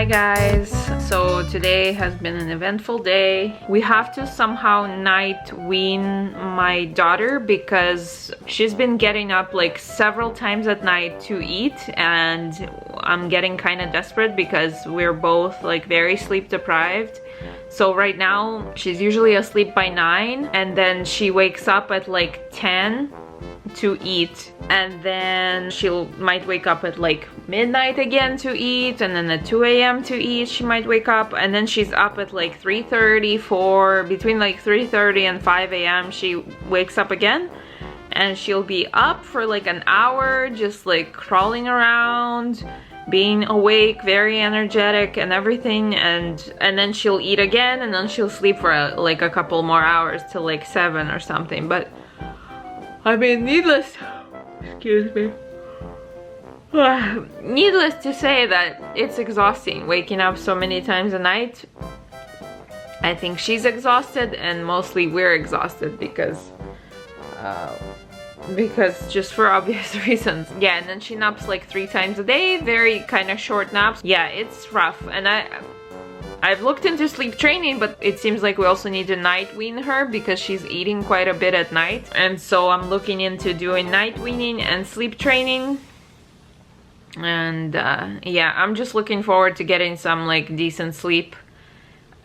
Hi guys, so today has been an eventful day. We have to somehow night wean my daughter because she's been getting up like several times at night to eat, and I'm getting kind of desperate because we're both like very sleep deprived. So right now she's usually asleep by 9 and then she wakes up at like 10 to eat, and then might wake up at like midnight again to eat, and then at 2 a.m. to eat she might wake up, and then she's up at like 3:30, 4, between like 3:30 and 5 a.m. she wakes up again, and she'll be up for like an hour just like crawling around, being awake, very energetic and everything, and then she'll eat again, and then she'll sleep for like a couple more hours till like 7 or something. But I mean, needless to say that it's exhausting waking up so many times a night. I think she's exhausted, and mostly we're exhausted because just for obvious reasons. Yeah, and then she naps like 3 times a day, very kind of short naps. Yeah, it's rough, and I've looked into sleep training, but it seems like we also need to night wean her because she's eating quite a bit at night. And so I'm looking into doing night weaning and sleep training. And yeah, I'm just looking forward to getting some like decent sleep.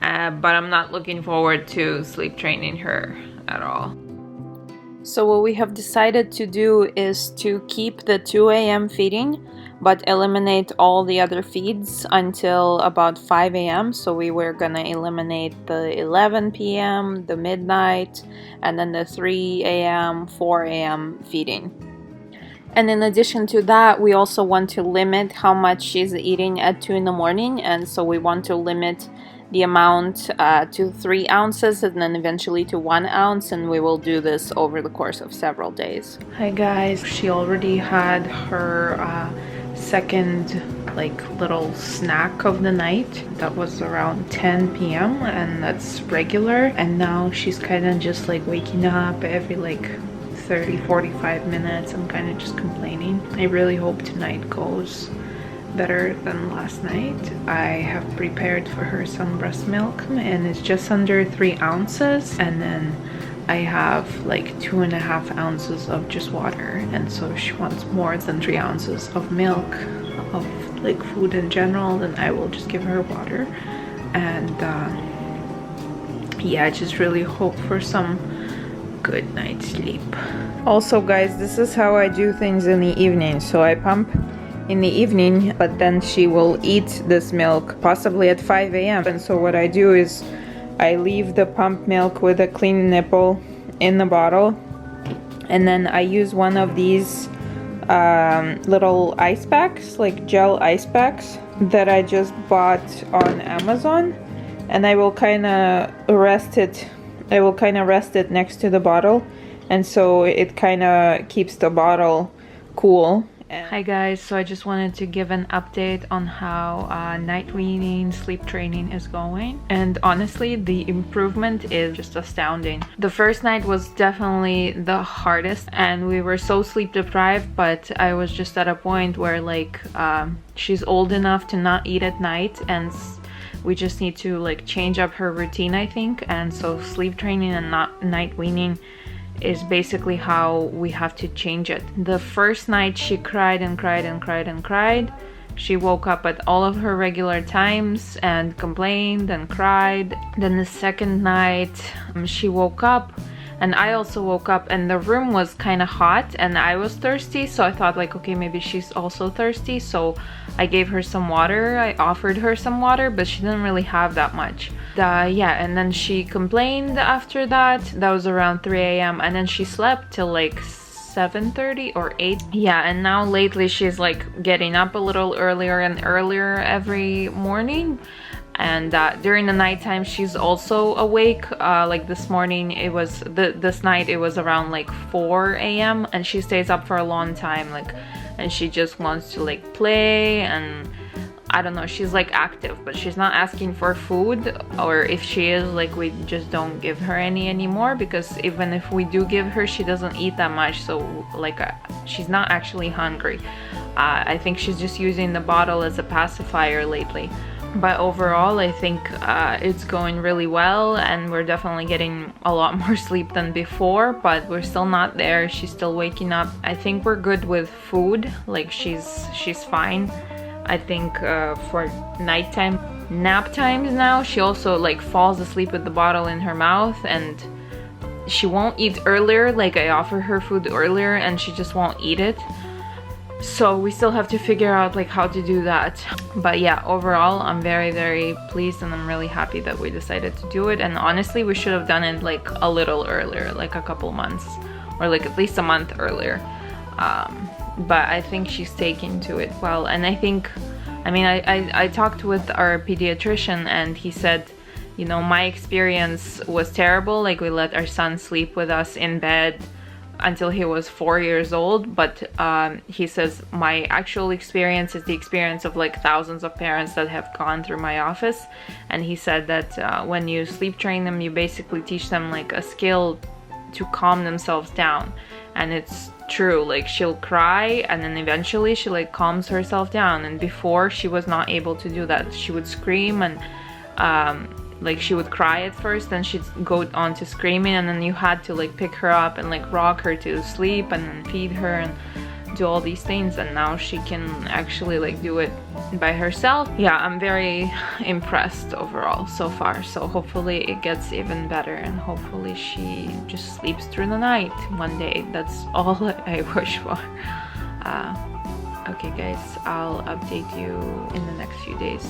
But I'm not looking forward to sleep training her at all. So what we have decided to do is to keep the 2 a.m. feeding, but eliminate all the other feeds until about 5 a.m. So we were gonna eliminate the 11 p.m., the midnight, and then the 3 a.m., 4 a.m. feeding. And in addition to that, we also want to limit how much she's eating at 2 in the morning, and so we want to limit the amount to 3 ounces and then eventually to 1 ounce, and we will do this over the course of several days. Hi guys, she already had her second like little snack of the night. That was around 10 p.m. and that's regular, and now she's kind of just like waking up every like 30-45 minutes and kind of just complaining. I really hope tonight goes better than last night. I have prepared for her some breast milk, and it's just under 3 ounces, and then I have like 2.5 ounces of just water, and so if she wants more than 3 ounces of milk, of like food in general, then I will just give her water. And yeah, I just really hope for some good night's sleep. Also guys, this is how I do things in the evening. So I pump in the evening, but then she will eat this milk possibly at 5 a.m. And so what I do is I leave the pump milk with a clean nipple in the bottle, and then I use one of these little ice packs, like gel ice packs that I just bought on Amazon, and I will kind of rest it next to the bottle, and so it kind of keeps the bottle cool. Hi guys, so I just wanted to give an update on how night weaning, sleep training is going, and honestly the improvement is just astounding. The first night was definitely the hardest, and we were so sleep deprived, but I was just at a point where like she's old enough to not eat at night, and we just need to like change up her routine, I think. And so sleep training and not night weaning is basically how we have to change it. The first night she cried and cried and cried and cried. She woke up at all of her regular times and complained and cried. Then the second night she woke up, and I also woke up, and the room was kind of hot and I was thirsty, so I thought like, okay, maybe she's also thirsty, so I gave her some water. I offered her some water, but she didn't really have that much. Yeah, and then she complained after that. That was around 3 a.m. and then she slept till like 7:30 or 8. Yeah, and now lately she's like getting up a little earlier and earlier every morning. And during the nighttime she's also awake. Like this morning it was this night it was around like 4 a.m. and she stays up for a long time, like, and she just wants to like play, and I don't know, she's like active, but she's not asking for food, or if she is, like, we just don't give her any anymore, because even if we do give her, she doesn't eat that much, so like she's not actually hungry. I think she's just using the bottle as a pacifier lately. But overall, I think it's going really well, and we're definitely getting a lot more sleep than before, but we're still not there. She's still waking up. I think we're good with food, like she's fine. I think for nighttime nap times now, she also like falls asleep with the bottle in her mouth, and she won't eat earlier. Like I offer her food earlier and she just won't eat it. So we still have to figure out like how to do that. But yeah, overall I'm very, very pleased, and I'm really happy that we decided to do it. And honestly, we should have done it like a little earlier, like a couple months, or like at least a month earlier. But I think she's taking to it well. And I think, I mean, I talked with our pediatrician, and he said, you know, my experience was terrible. Like we let our son sleep with us in bed until he was 4 years old, but he says my actual experience is the experience of like thousands of parents that have gone through my office. And he said that when you sleep train them, you basically teach them like a skill to calm themselves down. And it's true, like she'll cry and then eventually she like calms herself down, and before she was not able to do that. She would scream, and like she would cry at first, then she'd go on to screaming, and then you had to like pick her up and like rock her to sleep and then feed her and do all these things. And now she can actually like do it by herself. Yeah, I'm very impressed overall so far. So hopefully it gets even better, and hopefully she just sleeps through the night one day. That's all I wish for. Okay guys, I'll update you in the next few days.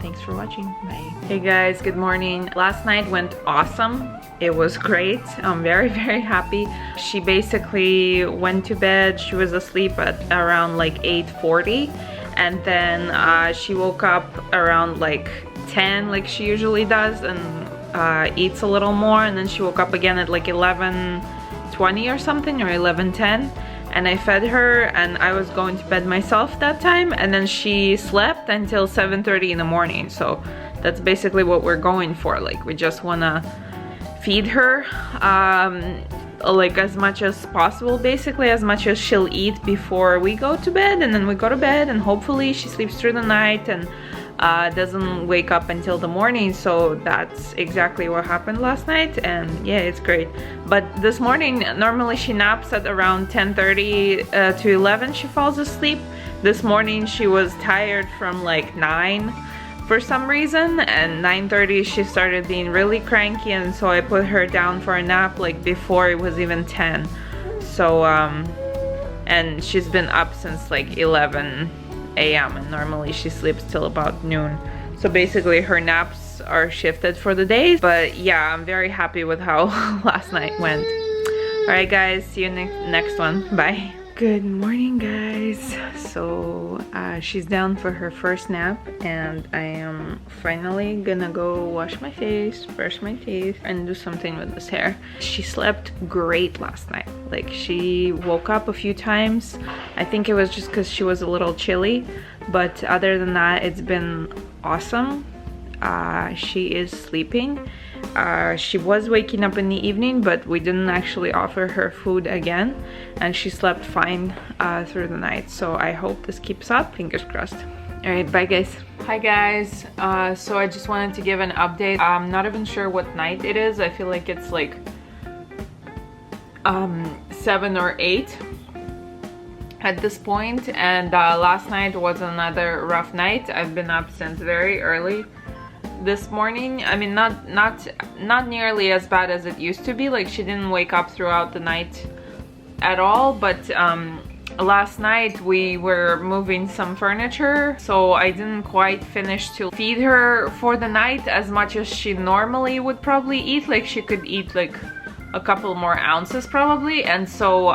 Thanks for watching. Bye. Hey guys, good morning. Last night went awesome. It was great. I'm very, very happy. She basically went to bed. She was asleep at around like 8:40, and then she woke up around like 10 like she usually does, and eats a little more, and then she woke up again at like 11:20 or something, or 11:10. And I fed her, and I was going to bed myself that time, and then she slept until 7:30 in the morning. So that's basically what we're going for. Like we just wanna feed her like as much as possible, basically as much as she'll eat before we go to bed, and then we go to bed, and hopefully she sleeps through the night and doesn't wake up until the morning. So that's exactly what happened last night, and yeah, it's great. But this morning, normally she naps at around 10:30 to 11 she falls asleep. This morning she was tired from like 9 for some reason, and 9:30 she started being really cranky, and so I put her down for a nap like before it was even 10. So and she's been up since like 11 a.m. and normally she sleeps till about noon. So basically her naps are shifted for the days. But yeah, I'm very happy with how last night went. Alright guys, see you next one. Bye. Good morning guys. So she's down for her first nap, and I am finally gonna go wash my face, brush my teeth, and do something with this hair. She slept great last night. Like she woke up a few times. I think it was just because she was a little chilly, but other than that, it's been awesome. She is sleeping. She was waking up in the evening, but we didn't actually offer her food again, and she slept fine through the night. So I hope this keeps up. Fingers crossed. All right, bye guys. Hi guys. So I just wanted to give an update. I'm not even sure what night it is. I feel like it's like 7 or 8 at this point, and last night was another rough night. I've been up since very early this morning. I mean, not nearly as bad as it used to be. Like she didn't wake up throughout the night at all, but last night we were moving some furniture, so I didn't quite finish to feed her for the night as much as she normally would probably eat. Like she could eat like a couple more ounces probably. And so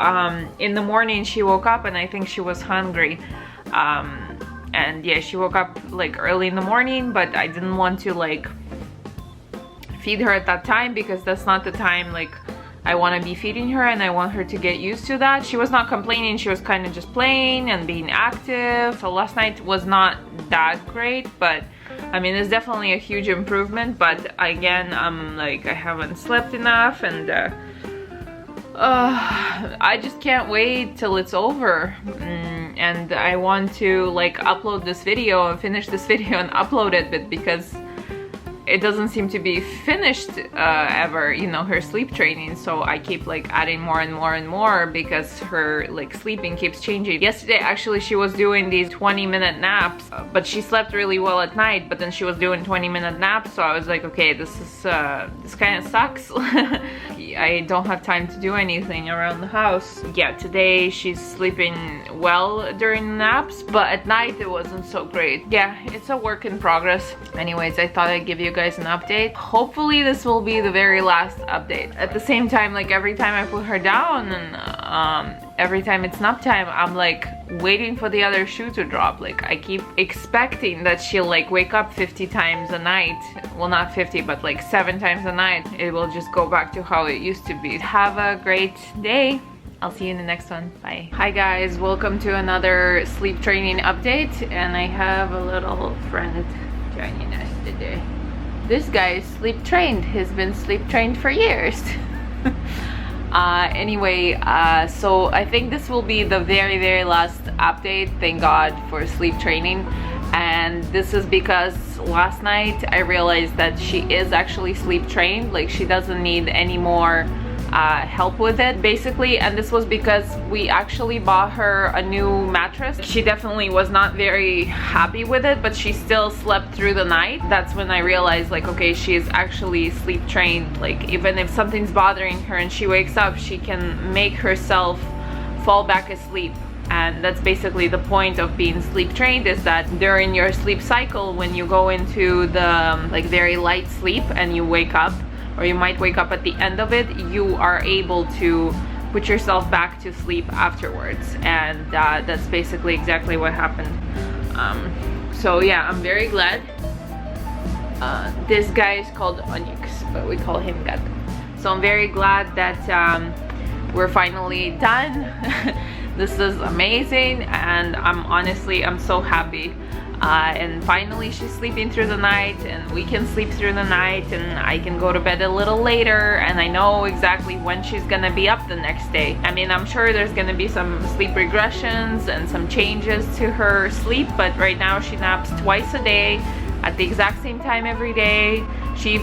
in the morning she woke up, and I think she was hungry. And yeah, she woke up like early in the morning, but I didn't want to like feed her at that time, because that's not the time like I want to be feeding her, and I want her to get used to that. She was not complaining, she was kind of just playing and being active. So last night was not that great, but I mean, it's definitely a huge improvement. But again, I'm like, I haven't slept enough, and I just can't wait till it's over. and I want to like upload this video and finish this video and upload it, but because it doesn't seem to be finished ever, you know, her sleep training, so I keep like adding more and more and more because her like sleeping keeps changing. Yesterday actually she was doing these 20-minute naps, but she slept really well at night, but then she was doing 20-minute naps, so I was like, okay, this kind of sucks. I don't have time to do anything around the house. Yeah, today she's sleeping well during naps, but at night it wasn't so great. Yeah, it's a work in progress. Anyways, I thought I'd give you guys an update. Hopefully this will be the very last update. At the same time, like every time I put her down and every time it's nap time, I'm like waiting for the other shoe to drop. Like I keep expecting that she'll like wake up 50 times a night. Well, not 50, but like 7 times a night. It will just go back to how it used to be. Have a great day. I'll see you in the next one. Bye. Hi guys, welcome to another sleep training update, and I have a little friend joining us today. This guy is sleep trained. He's been sleep trained for years. Anyway, so I think this will be the very last update, thank God, for sleep training. And this is because last night I realized that she is actually sleep trained. Like she doesn't need any more help with it basically, and this was because we actually bought her a new mattress. She definitely was not very happy with it, but she still slept through the night. That's when I realized like, okay, she is actually sleep trained. Like even if something's bothering her and she wakes up, she can make herself fall back asleep. And that's basically the point of being sleep trained, is that during your sleep cycle, when you go into the like very light sleep and you wake up, or you might wake up at the end of it, you are able to put yourself back to sleep afterwards. And that's basically exactly what happened. So yeah, I'm very glad. This guy is called Onyx, but we call him Gato. So I'm very glad that we're finally done. This is amazing, and I'm so happy. And finally she's sleeping through the night, and we can sleep through the night, and I can go to bed a little later, and I know exactly when she's gonna be up the next day. I mean, I'm sure there's gonna be some sleep regressions and some changes to her sleep, but right now she naps twice a day at the exact same time every day. She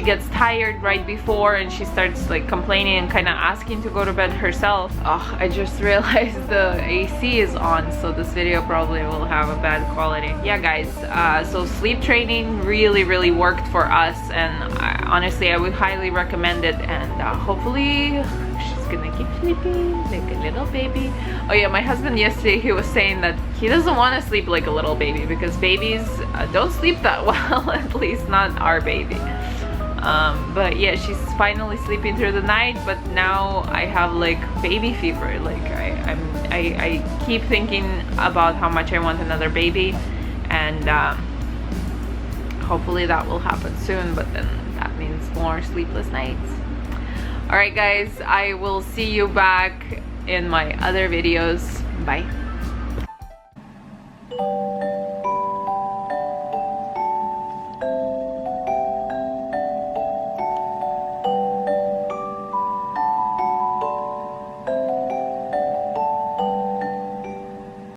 gets tired right before, and she starts like complaining and kind of asking to go to bed herself. Oh, I just realized the AC is on, so this video probably will have a bad quality. Yeah guys, so sleep training really worked for us, and honestly I would highly recommend it. And hopefully she's gonna keep sleeping like a little baby. Oh yeah, my husband yesterday, he was saying that he doesn't want to sleep like a little baby because babies don't sleep that well, at least not our baby. But yeah, she's finally sleeping through the night, but now I have like baby fever. Like I keep thinking about how much I want another baby, and hopefully that will happen soon, but then that means more sleepless nights. Alright guys, I will see you back in my other videos. Bye.